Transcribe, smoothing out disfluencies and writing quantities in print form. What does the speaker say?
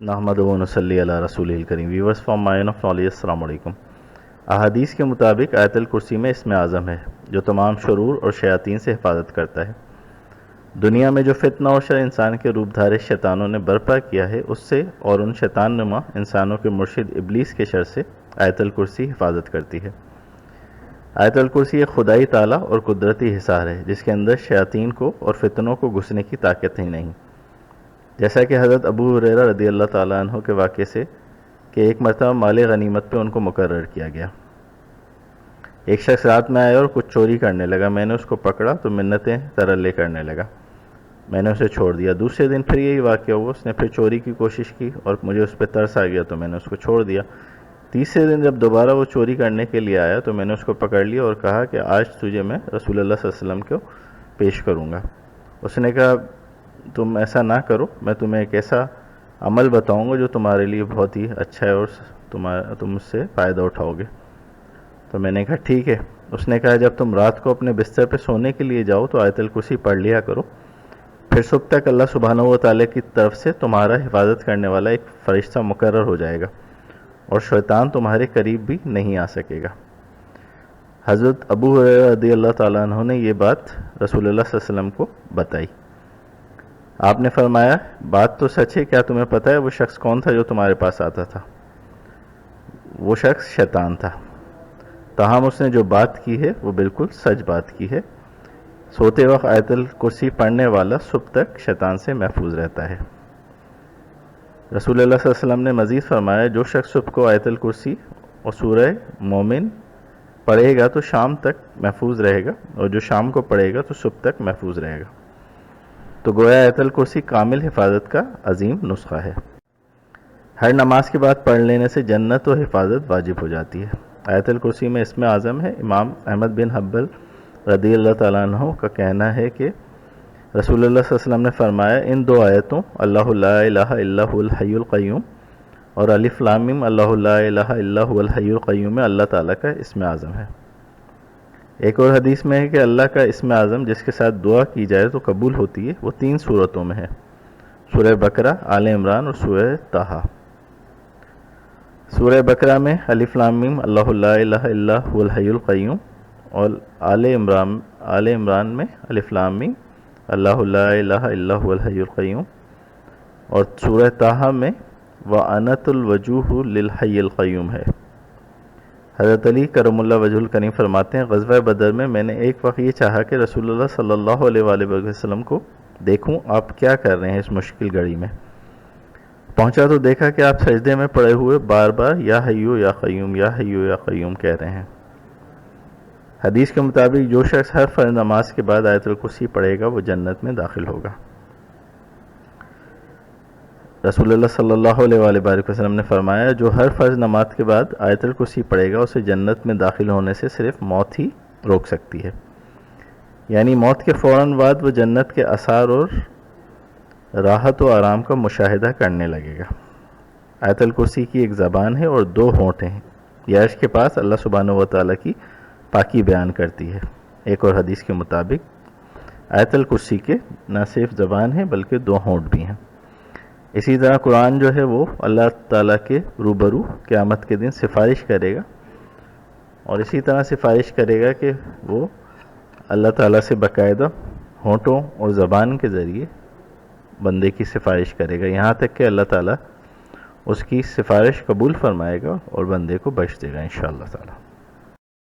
نحمدہ و نصلی علی رسولہ الکریم۔ Viewers from mine of knowledge, السلام علیکم۔ احادیث کے مطابق آیت الکرسی میں اسم اعظم ہے جو تمام شرور اور شیاطین سے حفاظت کرتا ہے۔ دنیا میں جو فتنہ اور شر انسان کے روپ دھارے شیطانوں نے برپا کیا ہے، اس سے اور ان شیطان نما انسانوں کے مرشد ابلیس کے شر سے آیت الکرسی حفاظت کرتی ہے۔ آیت الکرسی ایک خدائی تالا اور قدرتی حصار ہے جس کے اندر شیاطین کو اور فتنوں کو گھسنے کی طاقت ہی نہیں، جیسا کہ حضرت ابو ہریرہ رضی اللہ تعالیٰ عنہ کے واقعے سے کہ ایک مرتبہ مال غنیمت پہ ان کو مقرر کیا گیا۔ ایک شخص رات میں آیا اور کچھ چوری کرنے لگا۔ میں نے اس کو پکڑا تو منتیں ترلے کرنے لگا، میں نے اسے چھوڑ دیا۔ دوسرے دن پھر یہی واقعہ ہوا، اس نے پھر چوری کی کوشش کی اور مجھے اس پہ ترس آ گیا تو میں نے اس کو چھوڑ دیا۔ تیسرے دن جب دوبارہ وہ چوری کرنے کے لیے آیا تو میں نے اس کو پکڑ لیا اور کہا کہ آج تجھے میں رسول اللہ صلی اللہ علیہ وسلم کو پیش کروں گا۔ اس نے کہا تم ایسا نہ کرو، میں تمہیں ایک ایسا عمل بتاؤں گا جو تمہارے لیے بہت ہی اچھا ہے اور تم اس سے فائدہ اٹھاؤ گے۔ تو میں نے کہا ٹھیک ہے۔ اس نے کہا جب تم رات کو اپنے بستر پہ سونے کے لیے جاؤ تو آیت الکرسی پڑھ لیا کرو، پھر صبح تک اللہ سبحانہ و تعالیٰ کی طرف سے تمہارا حفاظت کرنے والا ایک فرشتہ مقرر ہو جائے گا اور شیطان تمہارے قریب بھی نہیں آ سکے گا۔ حضرت ابو ہریرہ رضی اللہ تعالیٰ عنہ نے یہ بات رسول اللہ صلی اللہ علیہ وسلم کو بتائی۔ آپ نے فرمایا بات تو سچ ہے، کیا تمہیں پتہ ہے وہ شخص کون تھا جو تمہارے پاس آتا تھا؟ وہ شخص شیطان تھا، تاہم اس نے جو بات کی ہے وہ بالکل سچ بات کی ہے۔ سوتے وقت آیت الکرسی پڑھنے والا صبح تک شیطان سے محفوظ رہتا ہے۔ رسول اللہ صلی اللہ علیہ وسلم نے مزید فرمایا جو شخص صبح کو آیت الکرسی اور سورہ مومن پڑھے گا تو شام تک محفوظ رہے گا، اور جو شام کو پڑھے گا تو صبح تک محفوظ رہے گا۔ تو گویا آیت الکرسی کامل حفاظت کا عظیم نسخہ ہے۔ ہر نماز کے بعد پڑھ لینے سے جنت و حفاظت واجب ہو جاتی ہے۔ آیت الکرسی میں اسم اعظم ہے۔ امام احمد بن حنبل رضی اللہ تعالیٰ عنہ کا کہنا ہے کہ رسول اللہ صلی اللہ علیہ وسلم نے فرمایا ان دو آیتوں اللہ لا الہ الا هو الحی القیوم اور الف لام میم اللہ لا الہ الا هو الحی القیوم میں اللہ تعالیٰ کا اسم اعظم ہے۔ ایک اور حدیث میں ہے کہ اللہ کا اسم اعظم جس کے ساتھ دعا کی جائے تو قبول ہوتی ہے، وہ 3 صورتوں میں ہے، سورہ بقرہ، آل عمران اور سورہ طٰہٰ۔ سورہ بقرہ میں الف لام میم اللہ لا الہ الا هو الحی القیوم، اور آل عمران میں الف لام میم اللہ لا الہ الا هو الحی القیوم، اور سورہ طٰہٰ میں وَأَنَتُ الْوَجُوهُ لِلْحَيِّ الْقَيُّومِ ہے۔ حضرت علی کرم اللہ وجہ الکریم فرماتے ہیں غزوہ بدر میں میں نے ایک وقت یہ چاہا کہ رسول اللہ صلی اللہ علیہ وآلہ وسلم کو دیکھوں آپ کیا کر رہے ہیں اس مشکل گھڑی میں۔ پہنچا تو دیکھا کہ آپ سجدے میں پڑے ہوئے بار بار یا حیو یا قیوم یا حیو یا قیوم کہہ رہے ہیں۔ حدیث کے مطابق جو شخص ہر فرض نماز کے بعد آیت الکرسی پڑھے گا وہ جنت میں داخل ہوگا۔ رسول اللہ صلی اللہ علیہ وآلہ وسلم نے فرمایا جو ہر فرض نماز کے بعد آیت الکرسی پڑھے گا اسے جنت میں داخل ہونے سے صرف موت ہی روک سکتی ہے، یعنی موت کے فوراً بعد وہ جنت کے آثار اور راحت و آرام کا مشاہدہ کرنے لگے گا۔ آیت الکرسی کی ایک زبان ہے اور 2 ہونٹیں ہیں، یہ عرش کے پاس اللہ سبحانہ و تعالیٰ کی پاکی بیان کرتی ہے۔ ایک اور حدیث کے مطابق آیت الکرسی کے نہ صرف زبان ہے بلکہ 2 ہونٹ بھی ہیں۔ اسی طرح قرآن جو ہے وہ اللہ تعالیٰ کے روبرو قیامت کے دن سفارش کرے گا، اور اسی طرح سفارش کرے گا کہ وہ اللہ تعالیٰ سے باقاعدہ ہونٹوں اور زبان کے ذریعے بندے کی سفارش کرے گا، یہاں تک کہ اللہ تعالیٰ اس کی سفارش قبول فرمائے گا اور بندے کو بخش دے گا انشاءاللہ تعالیٰ۔